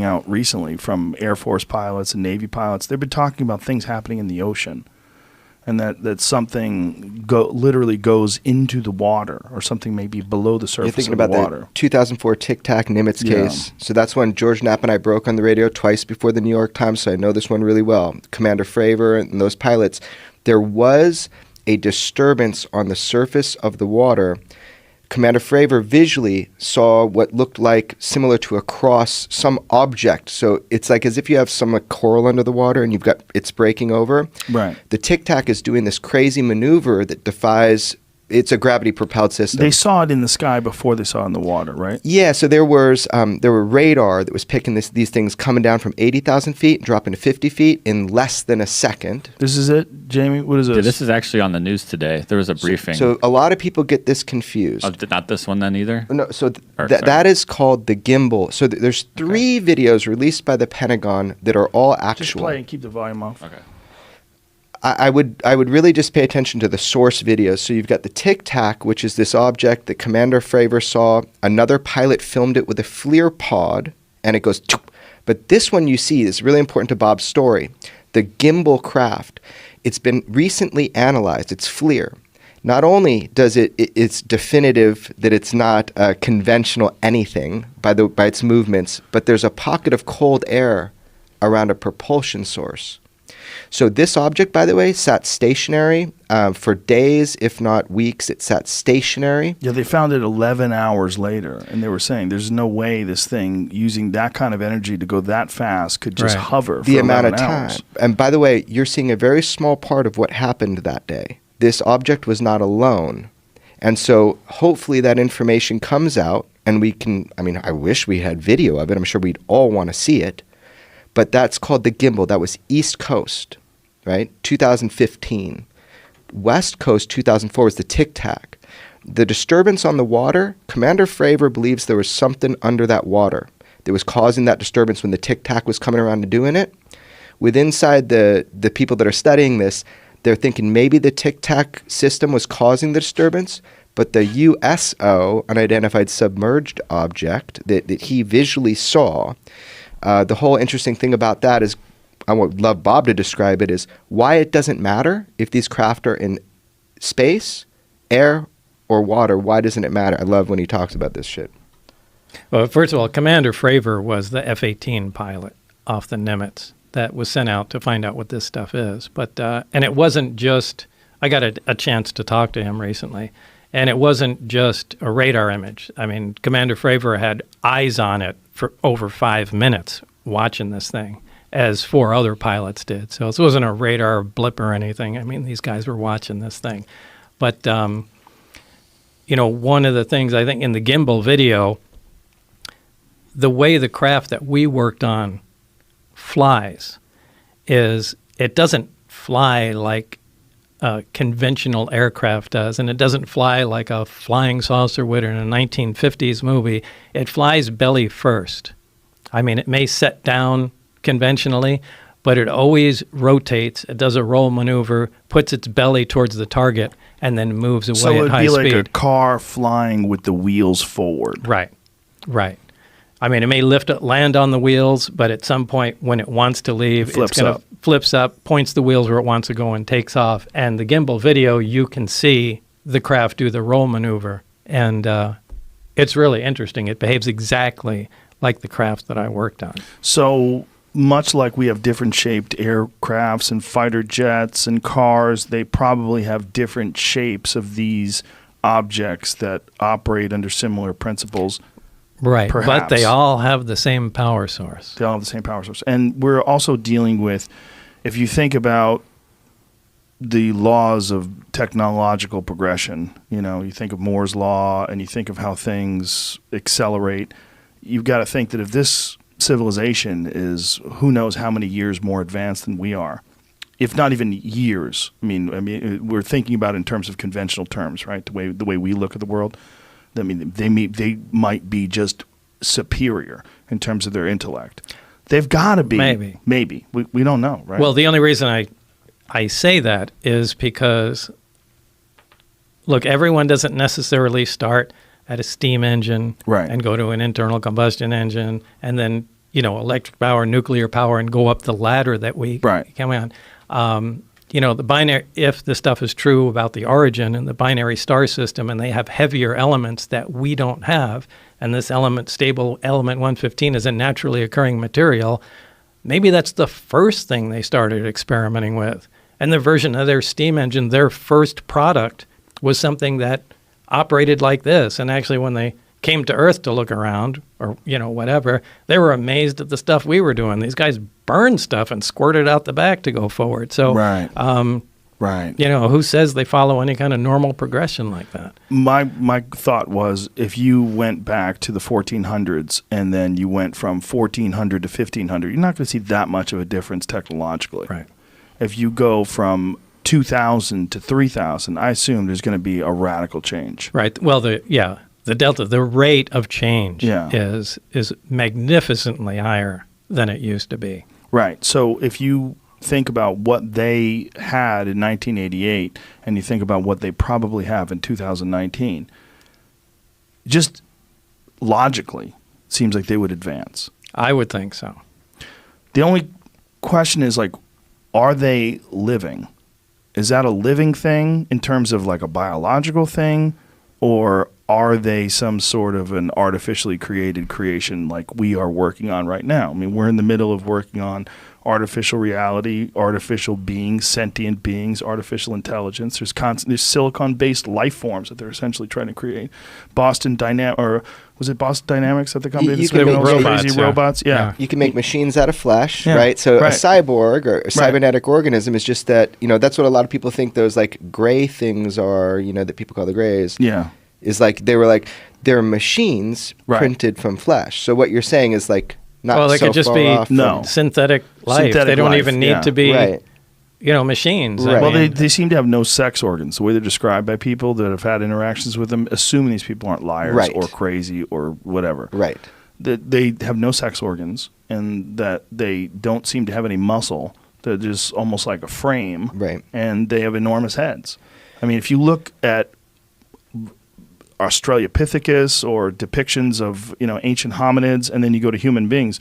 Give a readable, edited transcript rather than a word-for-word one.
coming out recently from Air Force pilots and Navy pilots. They've been talking about things happening in the ocean, and that something literally goes into the water, or something maybe below the surface of the water. You're thinking about the 2004 Tic Tac Nimitz case. So that's when George Knapp and I broke on the radio twice before the New York Times, so I know this one really well. Commander Fravor and those pilots. There was a disturbance on the surface of the water. Commander Fravor visually saw what looked like similar to a cross, some object. So it's like as if you have some coral under the water and it's breaking over. Right. The Tic Tac is doing this crazy maneuver that defies. It's a gravity-propelled system. They saw it in the sky before they saw it in the water, right? Yeah, so there were radar that was picking these things coming down from 80,000 feet and dropping to 50 feet in less than a second. This is it, Jamie? What is this? Yeah, this is actually on the news today. There was a briefing. So a lot of people get this confused. Oh, not this one then either? No, so that is called the gimbal. So there's three videos released by the Pentagon that are all actual. Just play and keep the volume off. Okay. I would really just pay attention to the source videos. So you've got the Tic Tac, which is this object that Commander Fravor saw. Another pilot filmed it with a FLIR pod, and it goes, choop. But this one you see is really important to Bob's story. The gimbal craft, it's been recently analyzed. It's FLIR. Not only does it's definitive that it's not conventional anything by its movements, but there's a pocket of cold air around a propulsion source. So this object, by the way, sat stationary for days, if not weeks. It sat stationary. Yeah, they found it 11 hours later, and they were saying there's no way this thing, using that kind of energy to go that fast, could just hover for the amount of hours. time. And by the way, you're seeing a very small part of what happened that day. This object was not alone. And so hopefully that information comes out, and we can, I wish we had video of it. I'm sure we'd all want to see it. But that's called the gimbal. That was East Coast, right? 2015. West Coast, 2004, was the Tic Tac. The disturbance on the water, Commander Fravor believes there was something under that water that was causing that disturbance when the Tic Tac was coming around and doing it. With inside the people that are studying this, they're thinking maybe the Tic Tac system was causing the disturbance, but the USO, unidentified submerged object that he visually saw, the whole interesting thing about that is, I would love Bob to describe it, is why it doesn't matter if these craft are in space, air, or water. Why doesn't it matter? I love when he talks about this shit. Well, first of all, Commander Fravor was the F-18 pilot off the Nimitz that was sent out to find out what this stuff is. But and it wasn't just, I got a chance to talk to him recently, and it wasn't just a radar image. Commander Fravor had eyes on it for over 5 minutes watching this thing, as 4 other pilots did. So this wasn't a radar blip or anything. These guys were watching this thing. But, one of the things I think in the gimbal video, the way the craft that we worked on flies is it doesn't fly like a conventional aircraft does, and it doesn't fly like a flying saucer would in a 1950s movie. It flies belly first. It may set down conventionally, but it always rotates. It does a roll maneuver, puts its belly towards the target, and then moves away at high speed. So it'd be like a car flying with the wheels forward. Right. It may land on the wheels, but at some point when it wants to leave, flips up, points the wheels where it wants to go, and takes off. And the gimbal video, you can see the craft do the roll maneuver. And it's really interesting. It behaves exactly like the craft that I worked on. So much like we have different shaped aircrafts and fighter jets and cars, they probably have different shapes of these objects that operate under similar principles. Right, perhaps. But they all have the same power source. They all have the same power source. And we're also dealing with, if you think about the laws of technological progression, you think of Moore's law and you think of how things accelerate, you've got to think that if this civilization is who knows how many years more advanced than we are, if not even years. We're thinking about it in terms of conventional terms, right? The way we look at the world. They might be just superior in terms of their intellect. They've got to be. Maybe. We don't know, right? Well, the only reason I say that is because, look, everyone doesn't necessarily start at a steam engine right. and go to an internal combustion engine and then electric power, nuclear power, and go up the ladder that we Right. come on. The binary, if the stuff is true about the origin and the binary star system, and they have heavier elements that we don't have, and this stable element 115 is a naturally occurring material, maybe that's the first thing they started experimenting with. And the version of their steam engine, their first product, was something that operated like this. And actually, when they came to Earth to look around, or whatever, they were amazed at the stuff we were doing. These guys burned stuff and squirted out the back to go forward. So, Right. Right. who says they follow any kind of normal progression like that? My thought was, if you went back to the 1400s and then you went from 1400 to 1500, you're not going to see that much of a difference technologically. Right. If you go from 2000 to 3000, I assume there's going to be a radical change. Right. Well, the delta, the rate of change Yeah. is magnificently higher than it used to be. Right. So if you think about what they had in 1988 and you think about what they probably have in 2019, just logically seems like they would advance. I would think so. The only question is, like, are they living? Is that a living thing in terms of like a biological thing, or are they some sort of an artificially created creation like we are working on right now? I mean, we're in the middle of working on artificial reality, artificial beings, sentient beings, artificial intelligence. There's silicon-based life forms that they're essentially trying to create. Boston Dynamics at the company You that's can making make those robots, crazy yeah. robots? Yeah. You can make machines out of flesh, Yeah. right? So Right. a cyborg or a cybernetic organism is just that, that's what a lot of people think those like gray things are, that people call the grays. Yeah. Is like they're machines Right. printed from flesh. So what you're saying is like not Well, they so could just far be off from- No. synthetic life. Synthetic they don't life, even need yeah. to be, Right. machines. Right. I Well, mean, they seem to have no sex organs. The way they're described by people that have had interactions with them, assuming these people aren't liars Right. or crazy or whatever. Right. That they have no sex organs and that they don't seem to have any muscle. They're just almost like a frame. Right. And they have enormous heads. I mean, if you look at Australopithecus or depictions of, ancient hominids, and then you go to human beings,